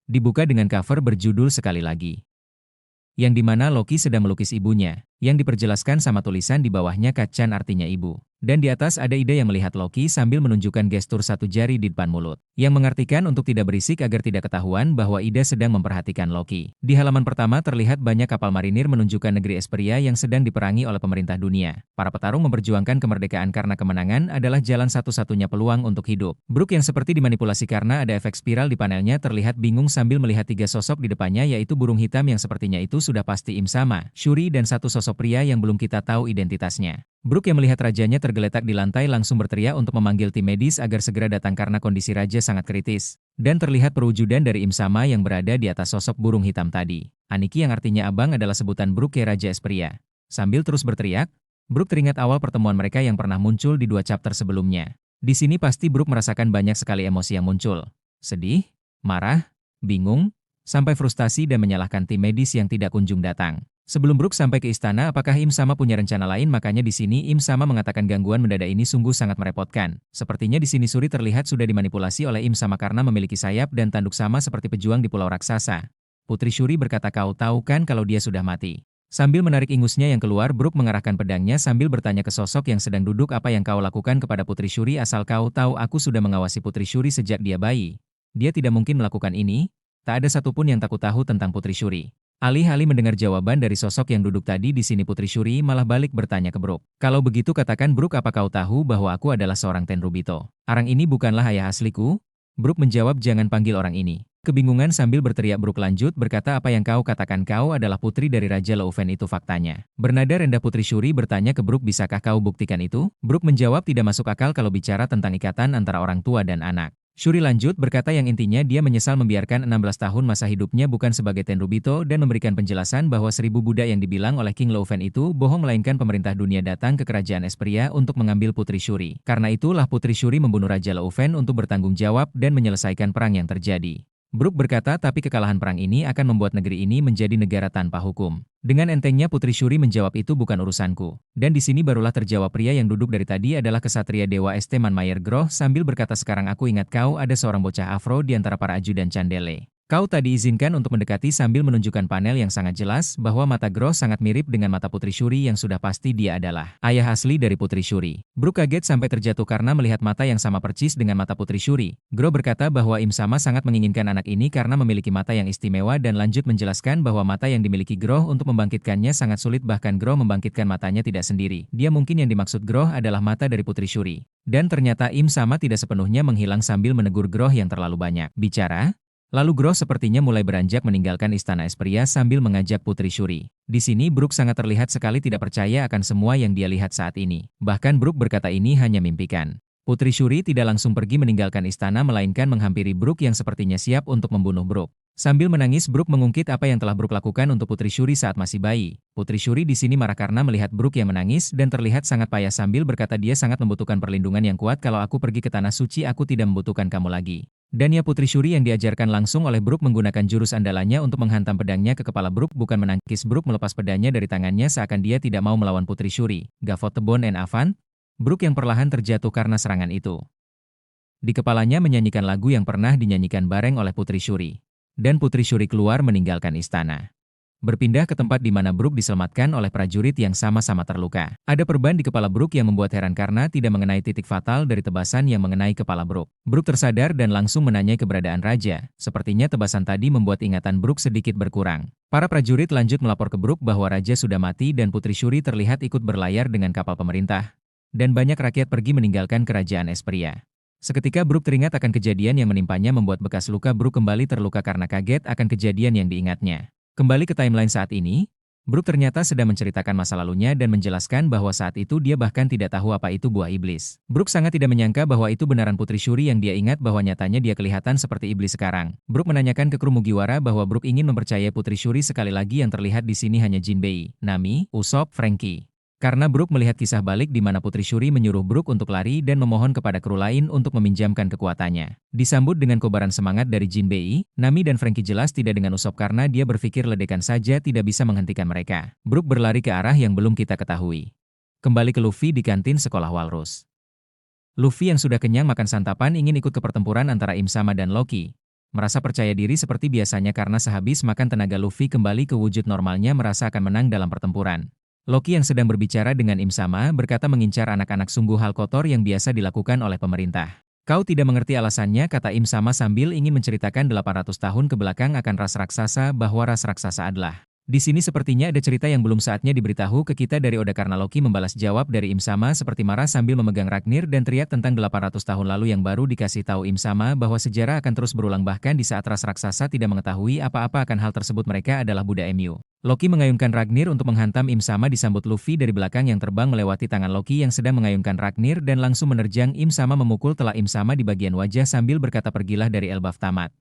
Dibuka dengan cover berjudul Sekali Lagi, yang dimana Loki sedang melukis ibunya, yang diperjelaskan sama tulisan di bawahnya Kacan artinya ibu. Dan di atas ada Ida yang melihat Loki sambil menunjukkan gestur satu jari di depan mulut, yang mengartikan untuk tidak berisik agar tidak ketahuan bahwa Ida sedang memperhatikan Loki. Di halaman pertama terlihat banyak kapal marinir menunjukkan negeri Esperia yang sedang diperangi oleh pemerintah dunia. Para petarung memperjuangkan kemerdekaan karena kemenangan adalah jalan satu-satunya peluang untuk hidup. Brook yang seperti dimanipulasi karena ada efek spiral di panelnya terlihat bingung sambil melihat tiga sosok di depannya, yaitu burung hitam yang sepertinya itu sudah pasti Im Sama, Shuri, dan satu sosok pria yang belum kita tahu identitasnya. Brook yang melihat rajanya tergeletak di lantai langsung berteriak untuk memanggil tim medis agar segera datang karena kondisi raja sangat kritis. Dan terlihat perwujudan dari Im Sama yang berada di atas sosok burung hitam tadi. Aniki yang artinya abang adalah sebutan Brook ke Raja Esperia. Sambil terus berteriak, Brook teringat awal pertemuan mereka yang pernah muncul di 2 chapter sebelumnya. Di sini pasti Brook merasakan banyak sekali emosi yang muncul. Sedih, marah, bingung, sampai frustasi dan menyalahkan tim medis yang tidak kunjung datang. Sebelum Brook sampai ke istana, apakah Im Sama punya rencana lain? Makanya di sini Im Sama mengatakan gangguan mendadak ini sungguh sangat merepotkan. Sepertinya di sini Shuri terlihat sudah dimanipulasi oleh Im Sama karena memiliki sayap dan tanduk sama seperti pejuang di Pulau Raksasa. Putri Shuri berkata, kau tahu kan kalau dia sudah mati? Sambil menarik ingusnya yang keluar, Brook mengarahkan pedangnya sambil bertanya ke sosok yang sedang duduk, apa yang kau lakukan kepada Putri Shuri? Asal kau tahu, aku sudah mengawasi Putri Shuri sejak dia bayi. Dia tidak mungkin melakukan ini. Tak ada satupun yang takut tahu tentang Putri Shuri. Alih-alih mendengar jawaban dari sosok yang duduk tadi, di sini Putri Shuri malah balik bertanya ke Brook. Kalau begitu katakan Brook, apa kau tahu bahwa aku adalah seorang Tenryubito? Orang ini bukanlah ayah asliku? Brook menjawab, jangan panggil orang ini. Kebingungan sambil berteriak, Brook lanjut berkata, apa yang kau katakan, kau adalah putri dari Raja Leuven, itu faktanya. Bernada rendah Putri Shuri bertanya ke Brook, bisakah kau buktikan itu? Brook menjawab, tidak masuk akal kalau bicara tentang ikatan antara orang tua dan anak. Shuri lanjut berkata yang intinya dia menyesal membiarkan 16 tahun masa hidupnya bukan sebagai Tenryubito dan memberikan penjelasan bahwa 1000 budak yang dibilang oleh King Leuven itu bohong, melainkan pemerintah dunia datang ke kerajaan Esperia untuk mengambil Putri Shuri. Karena itulah Putri Shuri membunuh Raja Leuven untuk bertanggung jawab dan menyelesaikan perang yang terjadi. Brook berkata, tapi kekalahan perang ini akan membuat negeri ini menjadi negara tanpa hukum. Dengan entengnya Putri Shuri menjawab, itu bukan urusanku. Dan di sini barulah terjawab pria yang duduk dari tadi adalah kesatria Dewa Esteman Mayer Groh sambil berkata, sekarang aku ingat kau ada seorang bocah afro di antara para ajudan Candele. Kau tak diizinkan untuk mendekati, sambil menunjukkan panel yang sangat jelas bahwa mata Groh sangat mirip dengan mata Putri Shuri yang sudah pasti dia adalah ayah asli dari Putri Shuri. Brook kaget sampai terjatuh karena melihat mata yang sama percis dengan mata Putri Shuri. Groh berkata bahwa Im Sama sangat menginginkan anak ini karena memiliki mata yang istimewa dan lanjut menjelaskan bahwa mata yang dimiliki Groh untuk membangkitkannya sangat sulit, bahkan Groh membangkitkan matanya tidak sendiri. Dia mungkin yang dimaksud Groh adalah mata dari Putri Shuri. Dan ternyata Im Sama tidak sepenuhnya menghilang sambil menegur Groh yang terlalu banyak bicara. Lalu Groh sepertinya mulai beranjak meninggalkan istana Esperia sambil mengajak Putri Shuri. Di sini Brook sangat terlihat sekali tidak percaya akan semua yang dia lihat saat ini. Bahkan Brook berkata ini hanya mimpikan. Putri Shuri tidak langsung pergi meninggalkan istana melainkan menghampiri Brook yang sepertinya siap untuk membunuh Brook. Sambil menangis Brook mengungkit apa yang telah Brook lakukan untuk Putri Shuri saat masih bayi. Putri Shuri di sini marah karena melihat Brook yang menangis dan terlihat sangat payah sambil berkata dia sangat membutuhkan perlindungan yang kuat, kalau aku pergi ke Tanah Suci aku tidak membutuhkan kamu lagi. Dan ya, Putri Shuri yang diajarkan langsung oleh Brook menggunakan jurus andalannya untuk menghantam pedangnya ke kepala Brook, bukan menangkis. Brook melepas pedangnya dari tangannya seakan dia tidak mau melawan Putri Shuri. Gavot Tebon en Avant. Brook yang perlahan terjatuh karena serangan itu. Di kepalanya menyanyikan lagu yang pernah dinyanyikan bareng oleh Putri Shuri. Dan Putri Shuri keluar meninggalkan istana. Berpindah ke tempat di mana Brook diselamatkan oleh prajurit yang sama-sama terluka. Ada perban di kepala Brook yang membuat heran karena tidak mengenai titik fatal dari tebasan yang mengenai kepala Brook. Brook tersadar dan langsung menanyai keberadaan raja. Sepertinya tebasan tadi membuat ingatan Brook sedikit berkurang. Para prajurit lanjut melapor ke Brook bahwa raja sudah mati dan Putri Shuri terlihat ikut berlayar dengan kapal pemerintah. Dan banyak rakyat pergi meninggalkan kerajaan Esperia. Seketika Brook teringat akan kejadian yang menimpanya membuat bekas luka Brook kembali terluka karena kaget akan kejadian yang diingatnya. Kembali ke timeline saat ini, Brook ternyata sedang menceritakan masa lalunya dan menjelaskan bahwa saat itu dia bahkan tidak tahu apa itu buah iblis. Brook sangat tidak menyangka bahwa itu benaran Putri Shuri yang dia ingat bahwa nyatanya dia kelihatan seperti iblis sekarang. Brook menanyakan ke kru Mugiwara bahwa Brook ingin mempercayai Putri Shuri sekali lagi, yang terlihat di sini hanya Jinbei, Nami, Usopp, Franky. Karena Brook melihat kisah balik di mana Putri Shuri menyuruh Brook untuk lari dan memohon kepada kru lain untuk meminjamkan kekuatannya. Disambut dengan kobaran semangat dari Jinbei, Nami dan Franky jelas tidak dengan Usopp karena dia berpikir ledekan saja tidak bisa menghentikan mereka. Brook berlari ke arah yang belum kita ketahui. Kembali ke Luffy di kantin sekolah Walrus. Luffy yang sudah kenyang makan santapan ingin ikut ke pertempuran antara Im Sama dan Loki. merasa percaya diri seperti biasanya karena sehabis makan tenaga Luffy kembali ke wujud normalnya merasa akan menang dalam pertempuran. Loki yang sedang berbicara dengan Im Sama berkata mengincar anak-anak sungguh hal kotor yang biasa dilakukan oleh pemerintah. Kau tidak mengerti alasannya, kata Im Sama sambil ingin menceritakan 800 tahun ke belakang akan ras raksasa bahwa ras raksasa adalah. Di sini sepertinya ada cerita yang belum saatnya diberitahu ke kita dari Oda karena Loki membalas jawab dari Im Sama seperti marah sambil memegang Ragnir dan teriak tentang 800 tahun lalu yang baru dikasih tahu Im Sama bahwa sejarah akan terus berulang bahkan di saat ras raksasa tidak mengetahui apa-apa akan hal tersebut mereka adalah Buddha Mu. Loki mengayunkan Ragnir untuk menghantam Im Sama disambut Luffy dari belakang yang terbang melewati tangan Loki yang sedang mengayunkan Ragnir dan langsung menerjang Im Sama memukul telah Im Sama di bagian wajah sambil berkata pergilah dari Elbaf tamat.